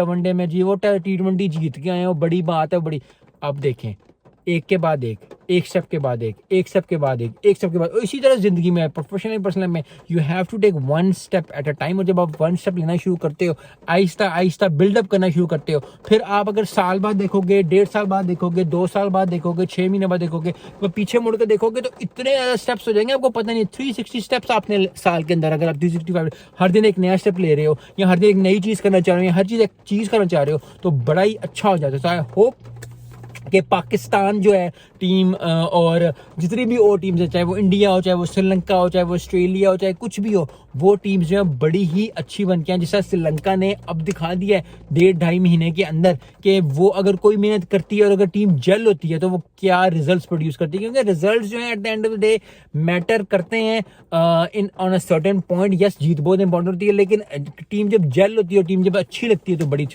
One day में जी वो T20 जीत के आए हो, बड़ी बात है बड़ी। अब देखें एक के बाद एक स्टेप के बाद एक स्टेप के बाद एक स्टेप के बाद, इसी तरह जिंदगी में प्रोफेशनल पर्सनल में you have to take one step at a time. और जब आप वन स्टेप लेना शुरू करते हो, आहिस्ता आहिस्ता बिल्डअप करना शुरू करते हो, फिर आप अगर साल बाद देखोगे, 1.5 साल बाद देखोगे, 2 साल बाद देखोगे, 6 महीने बाद देखोगे, तो पीछे मुड़ कर देखोगे तो इतने ज्यादा स्टेप्स हो जाएंगे आपको पता नहीं। 360 स्टेप्स आपने साल के अंदर, अगर आप 365 हर दिन एक नया स्टेप ले रहे हो या हर दिन एक नई चीज करना चाह रहे हो या हर चीज एक चीज करना चाह रहे हो, तो बड़ा ही अच्छा हो जाता है। आई होप कि पाकिस्तान जो है टीम और जितनी भी और टीम्स है, चाहे वो इंडिया हो, चाहे वो श्रीलंका हो, चाहे वो ऑस्ट्रेलिया हो, चाहे कुछ भी हो, वो टीम्स जो है बड़ी ही अच्छी बन के हैं। जैसा श्रीलंका ने अब दिखा दिया है 1.5-2 महीने के अंदर कि वो अगर कोई मेहनत करती है और अगर टीम जल होती है तो वो क्या रिजल्ट्स प्रोड्यूस करती है। क्योंकि रिजल्ट्स जो है at the end of the day matter करते हैं in on a certain point. Yes, जीत बहुत इंपॉर्टेंट होती है, लेकिन टीम जब जल होती है और टीम जब अच्छी लगती है तो बड़ी